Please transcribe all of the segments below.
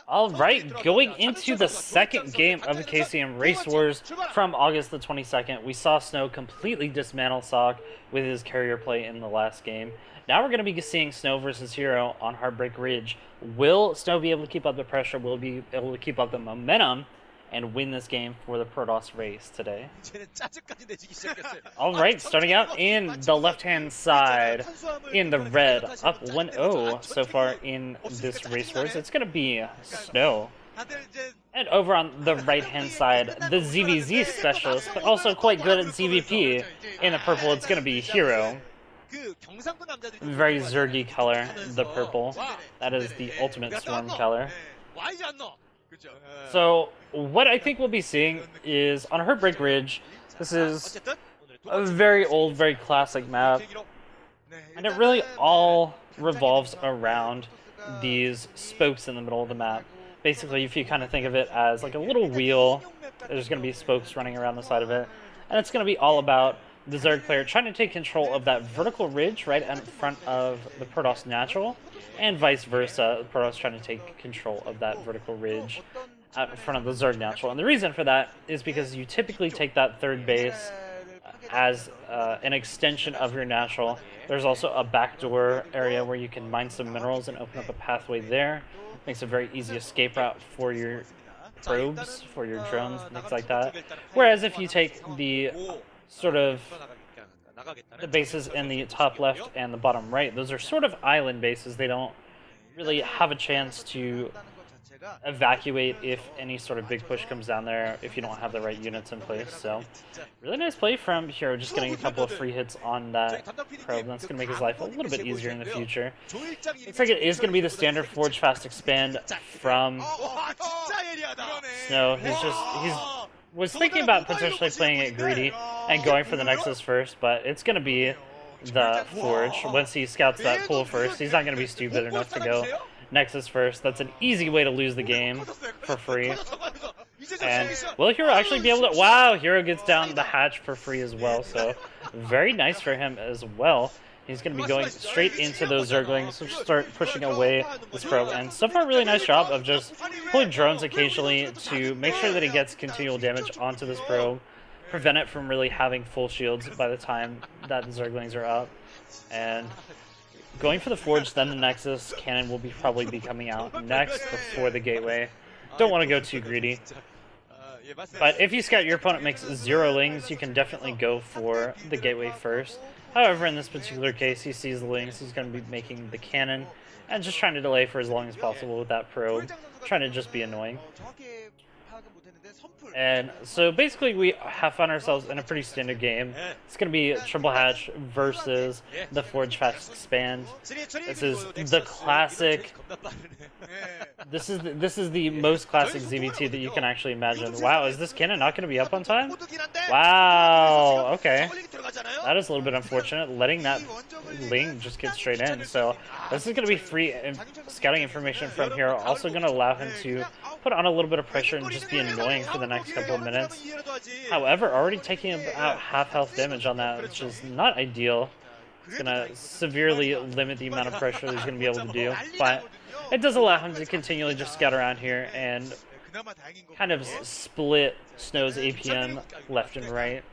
Alright, going into the second game of the KCM Race Wars from August the 22nd, we saw Snow completely dismantle Sock with his carrier play in the last game. Now we're going to be seeing Snow versus Hero on Heartbreak Ridge. Will Snow be able to keep up the pressure? Will he be able to keep up the momentum and win this game for the Protoss race today? Alright, starting out in the left-hand side, in the red, up 1-0 so far in this Race Wars. It's going to be Snow. And over on the right-hand side, the ZVZ specialist, but also quite good at ZVP. In the purple, it's going to be Hero. Very Zergy color, the purple. That is the ultimate Storm color. So, what I think we'll be seeing is, on Heartbreak Ridge, this is a very old, very classic map, and it really all revolves around these spokes in the middle of the map. Basically, if you kind of think of it as like a little wheel, there's going to be spokes running around the side of it, and it's going to be all about the Zerg player trying to take control of that vertical ridge right in front of the Protoss natural, and vice versa, the Protoss trying to take control of that vertical ridge out in front of the Zerg natural. And the reason for that is because you typically take that third base as an extension of your natural. There's also a backdoor area where you can mine some minerals and open up a pathway there. Makes a very easy escape route for your probes, for your drones, things like that. Whereas if you take the sort of the bases in the top left and the bottom right, those are sort of island bases. They don't really have a chance to evacuate if any sort of big push comes down there if you don't have the right units in place. So really nice play from Hero, just getting a couple of free hits on that probe. That's going to make his life a little bit easier in the future. Looks like it is going to be the standard Forge Fast Expand from Snow. He's was thinking about potentially playing it greedy and going for the Nexus first, but it's going to be the Forge. Once he scouts that pool first, he's not going to be stupid enough to go Nexus first. That's an easy way to lose the game for free. And will Hero actually be able to... Wow, Hero gets down the hatch for free as well, so very nice for him as well. He's going to be going straight into those Zerglings, which start pushing away this probe. And so far, really nice job of just pulling drones occasionally to make sure that he gets continual damage onto this probe, prevent it from really having full shields by the time that the Zerglings are up. And going for the Forge, then the Nexus cannon will probably be coming out next before the Gateway. Don't want to go too greedy. But if you scout your opponent makes 0 lings, you can definitely go for the Gateway first. However, in this particular case, he sees the lings, he's going to be making the cannon, and just trying to delay for as long as possible with that probe, trying to just be annoying. And so basically we have found ourselves in a pretty standard game. It's going to be Triple Hatch versus the Forge Fast Expand. This is the classic... This is the most classic ZVT that you can actually imagine. Wow, is this cannon not going to be up on time? Wow, okay. That is a little bit unfortunate, letting that ling just get straight in. So this is going to be free scouting information from Hero, also going to allow him to put on a little bit of pressure and just be annoying for the next couple of minutes. However, already taking about half health damage on that, which is not ideal. It's going to severely limit the amount of pressure that he's going to be able to do, but it does allow him to continually just scout around here and kind of split Snow's APM left and right.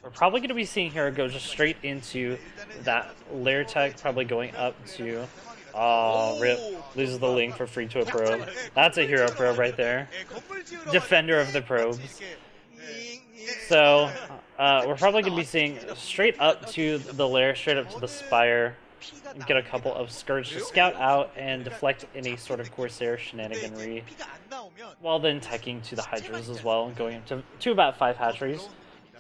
We're probably going to be seeing Hero go just straight into that lair tech, probably going up to... Oh, rip. Loses the link for free to a probe. That's a Hero probe right there. Defender of the probes. So, we're probably going to be seeing straight up to the lair, straight up to the spire, and get a couple of Scourge to scout out and deflect any sort of Corsair shenaniganry, while then teching to the Hydras as well, and going up to about 5 hatcheries.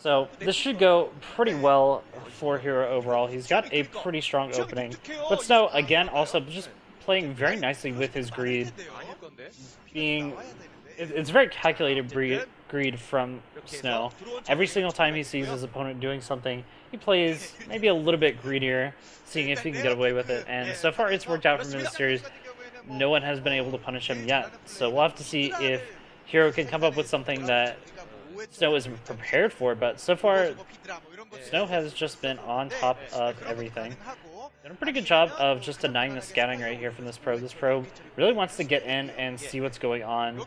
So this should go pretty well for Hero overall. He's got a pretty strong opening. But Snow, again, also just playing very nicely with his greed. It's very calculated greed from Snow. Every single time he sees his opponent doing something, he plays maybe a little bit greedier, seeing if he can get away with it. And so far it's worked out for him in the series. No one has been able to punish him yet. So we'll have to see if Hero can come up with something that Snow isn't prepared for, but so far Snow has just been on top of everything. Doing a pretty good job of just denying the scanning right here from this probe. This probe really wants to get in and see what's going on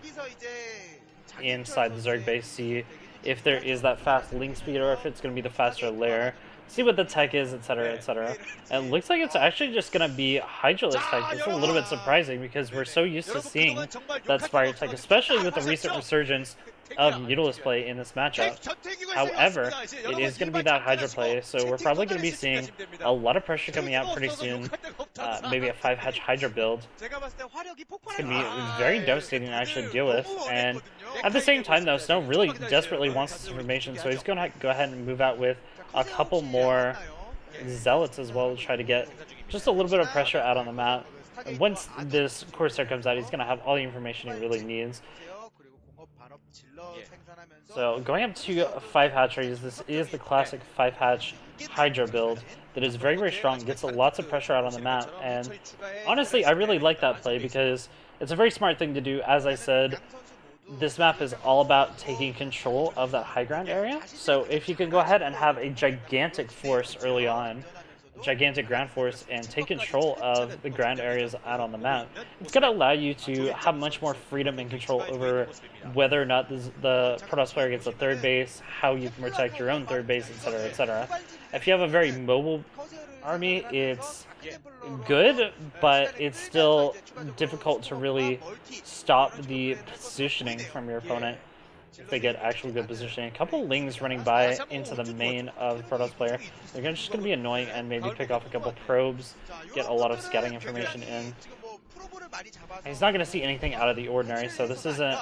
inside the Zerg base, see if there is that fast link speed or if it's going to be the faster layer, see what the tech is, etc., etc. And it looks like it's actually just going to be Hydralisk tech. It's a little bit surprising because we're so used to seeing that Spire tech, especially with the recent resurgence of Mutalisk play in this matchup. However, it is going to be that Hydra play, so we're probably going to be seeing a lot of pressure coming out pretty soon. Maybe a 5-hatch Hydra build. It's going to be very devastating to actually deal with. And at the same time, though, Snow really desperately wants this information, so he's going to go ahead and move out with a couple more Zealots as well to try to get just a little bit of pressure out on the map. And once this Corsair comes out, he's going to have all the information he really needs. So going up to 5 hatcheries, this is the classic 5-hatch Hydra build that is very, very strong, gets lots of pressure out on the map, and honestly, I really like that play because it's a very smart thing to do. As I said, this map is all about taking control of that high ground area, so if you can go ahead and have a gigantic force early on, gigantic ground force, and take control of the ground areas out on the map, it's going to allow you to have much more freedom and control over whether or not the Protoss player gets a third base, how you can protect your own third base, etc., etc. If you have a very mobile army, it's good, but it's still difficult to really stop the positioning from your opponent if they get actually good positioning. A couple Lings running by into the main of the Protoss player. They're just going to be annoying and maybe pick off a couple probes, get a lot of scouting information in. And he's not going to see anything out of the ordinary, so this isn't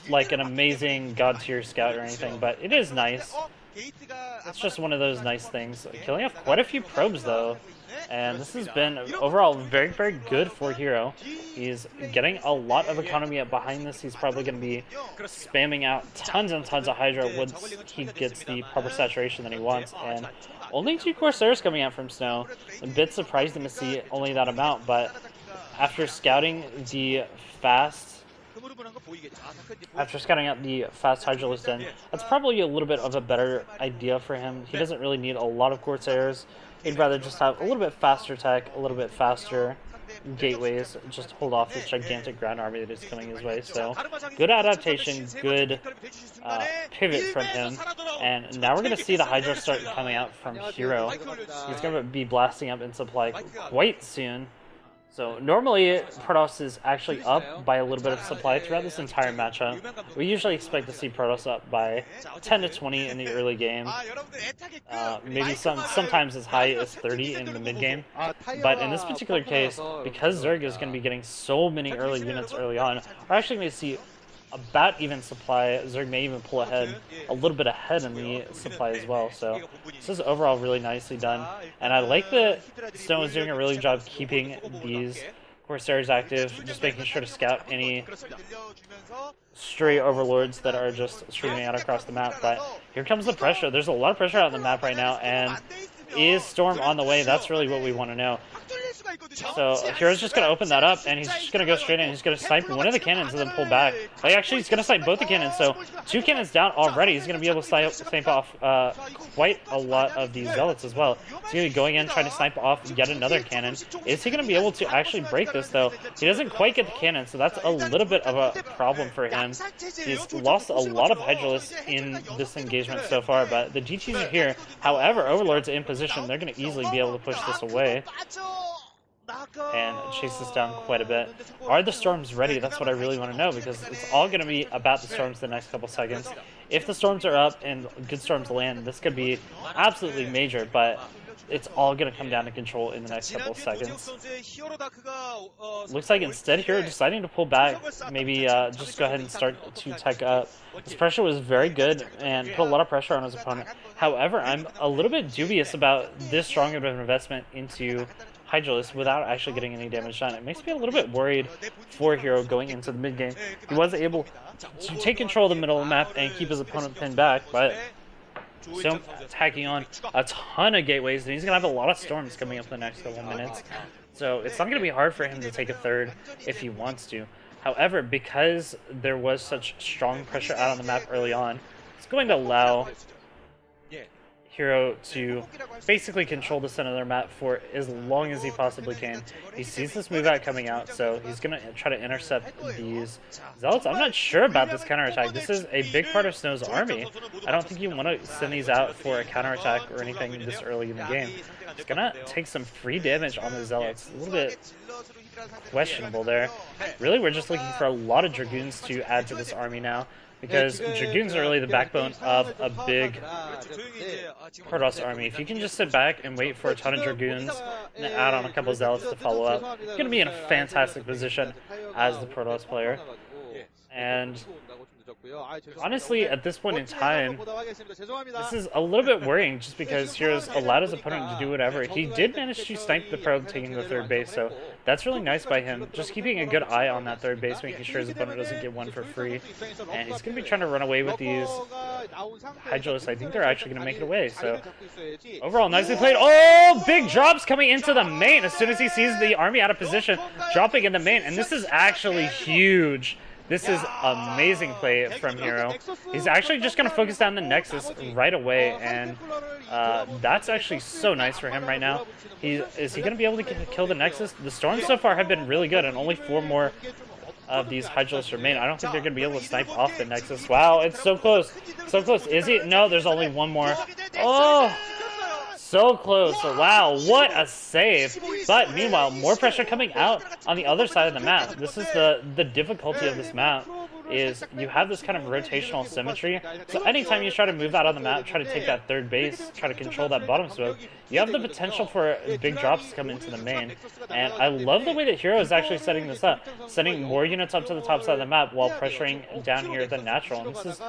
like an amazing god tier scout or anything, but it is nice. It's just one of those nice things. Killing off quite a few probes though, and this has been overall very, very good for Hero. He's getting a lot of economy up behind this. He's probably going to be spamming out tons and tons of Hydra once he gets the proper saturation that he wants, and only 2 Corsairs coming out from Snow. A bit surprising to see only that amount, but after scouting the fast out the fast Hydralisk Den, that's probably a little bit of a better idea for him. He doesn't really need a lot of Corsairs. He'd rather just have a little bit faster tech, a little bit faster gateways, just hold off this gigantic ground army that is coming his way. So, good adaptation, good pivot from him. And now we're going to see the Hydra start coming out from Hero. He's going to be blasting up in supply quite soon. So normally Protoss is actually up by a little bit of supply throughout this entire matchup. We usually expect to see Protoss up by 10 to 20 in the early game. Maybe sometimes as high as 30 in the mid game. But in this particular case, because Zerg is going to be getting so many early units early on, we're actually going to see about even supply. Zerg may even pull ahead, a little bit ahead in the supply as well. So this is overall really nicely done. And I like that Stone is doing a really good job keeping these Corsairs active, just making sure to scout any stray overlords that are just streaming out across the map. But here comes the pressure. There's a lot of pressure out on the map right now, and is Storm on the way? That's really what we want to know. So Hero's just going to open that up, and he's just going to go straight in. He's going to snipe one of the cannons and then pull back. Actually, he's going to snipe both the cannons, so 2 cannons down already. He's going to be able to snipe off quite a lot of these Zealots as well. He's going to be going in, trying to snipe off yet another cannon. Is he going to be able to actually break this, though? He doesn't quite get the cannon, so that's a little bit of a problem for him. He's lost a lot of Hydralisks in this engagement so far, but the GTs are here. However, Overlord's in position. They're going to easily be able to push this away and chase this down quite a bit. Are the storms ready? That's what I really want to know, because it's all going to be about the storms the next couple seconds. If the storms are up and good storms land, this could be absolutely major, but it's all going to come down to control in the next couple of seconds. Looks like instead Hero deciding to pull back, maybe just go ahead and start to tech up. This pressure was very good and put a lot of pressure on his opponent. However, I'm a little bit dubious about this strong of an investment into Hydralisk without actually getting any damage done. It makes me a little bit worried for Hero going into the mid game. He was able to take control of the middle of the map and keep his opponent pinned back, but still tacking on a ton of gateways, and he's going to have a lot of storms coming up in the next couple minutes. So it's not going to be hard for him to take a third if he wants to. However, because there was such strong pressure out on the map early on, it's going to allow Hero to basically control the center of their map for as long as he possibly can. He sees this move out coming out, so he's going to try to intercept these Zealots. I'm not sure about this counterattack. This is a big part of Snow's army. I don't think you want to send these out for a counterattack or anything this early in the game. It's going to take some free damage on the Zealots. A little bit questionable there. Really, we're just looking for a lot of Dragoons to add to this army now, because Dragoons are really the backbone of a big Protoss army. If you can just sit back and wait for a ton of Dragoons and add on a couple Zealots to follow up, you're going to be in a fantastic position as the Protoss player. And honestly, at this point in time, this is a little bit worrying just because Hero's allowed his opponent to do whatever. He did manage to snipe the probe taking the third base, so that's really nice by him. Just keeping a good eye on that third base, making sure his opponent doesn't get one for free. And he's going to be trying to run away with these Hydralisks. I think they're actually going to make it away, so overall, nicely played. Oh, big drops coming into the main as soon as he sees the army out of position, dropping in the main, and this is actually huge. This is amazing play from Hero. He's actually just going to focus down the Nexus right away, and that's actually so nice for him right now. Is he going to be able to kill the Nexus? The Storms so far have been really good, and only 4 more of these Hydralisks remain. I don't think they're going to be able to snipe off the Nexus. Wow, it's so close. So close. Is he? No, there's only 1 more. Oh! So close. Wow, what a save. But meanwhile, more pressure coming out on the other side of the map. This is the difficulty of this map, is you have this kind of rotational symmetry. So anytime you try to move out on the map, try to take that third base, try to control that bottom smoke, you have the potential for big drops to come into the main. And I love the way that Hero is actually setting this up, sending more units up to the top side of the map while pressuring down here the natural. And this is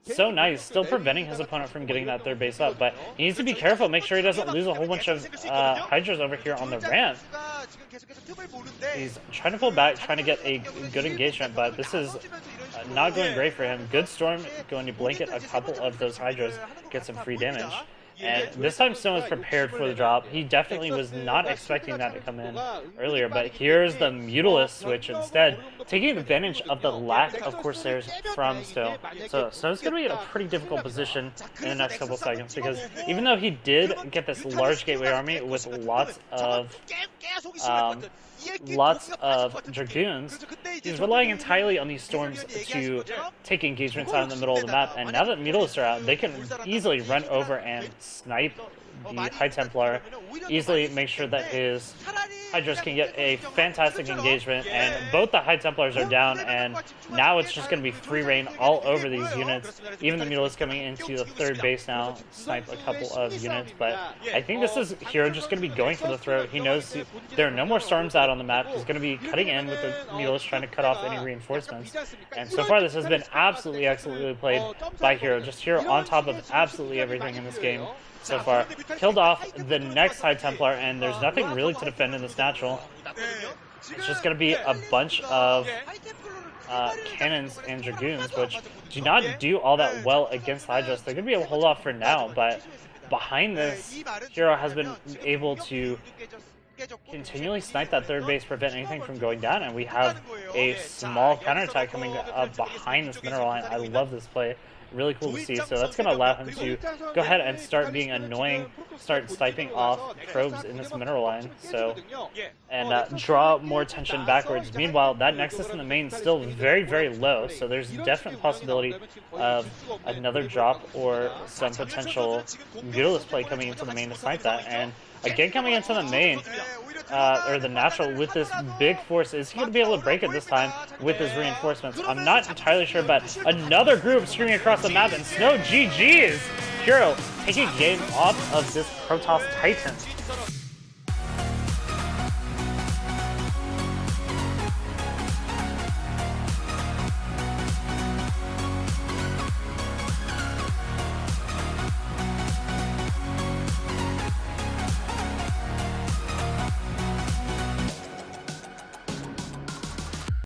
so nice, still preventing his opponent from getting that third base up, but he needs to be careful, make sure he doesn't lose a whole bunch of Hydras over here on the ramp. He's trying to pull back, trying to get a good engagement, but this is not going great for him. Good Storm going to blanket a couple of those Hydras, get some free damage. And this time Snow was prepared for the drop. He definitely was not expecting that to come in earlier, but here's the Mutalisk switch instead, taking advantage of the lack of Corsairs from Snow. So Snow's going to be in a pretty difficult position in the next couple seconds, because even though he did get this large gateway army with lots of Dragoons, he's relying entirely on these Storms to take engagements out in the middle of the map, and now that Mutalisks are out, they can easily run over and snipe the High Templar, easily make sure that his Hydras can get a fantastic engagement, and both the High Templars are down, and now it's just going to be free reign all over these units. Even the Mutalisk coming into the third base now, snipe a couple of units, but I think this is Hero just going to be going for the throat. He knows there are no more Storms out on the map. He's going to be cutting in with the Mutalisk, trying to cut off any reinforcements, and so far this has been absolutely played by Hero. Just Hero on top of absolutely everything in this game so far. Killed off the next High Templar, and there's nothing really to defend in this natural. It's just going to be a bunch of cannons and Dragoons, which do not do all that well against Hydras. They're going to be able to hold off for now, but behind this, Hero has been able to continually snipe that third base, prevent anything from going down, and we have a small counterattack coming up behind this mineral line. I love this play. Really cool to see. So that's going to allow him to go ahead and start being annoying, start sniping off probes in this mineral line, and draw more attention backwards. Meanwhile, that Nexus in the main is still very low, so there's a definite possibility of another drop or some potential Mutalisk play coming into the main to snipe that. And again, coming into the main, or the natural with this big force, is he going to be able to break it this time with his reinforcements? I'm not entirely sure, but another group screaming across the map, and Snow GG's. Hero taking game off of this Protoss Titan.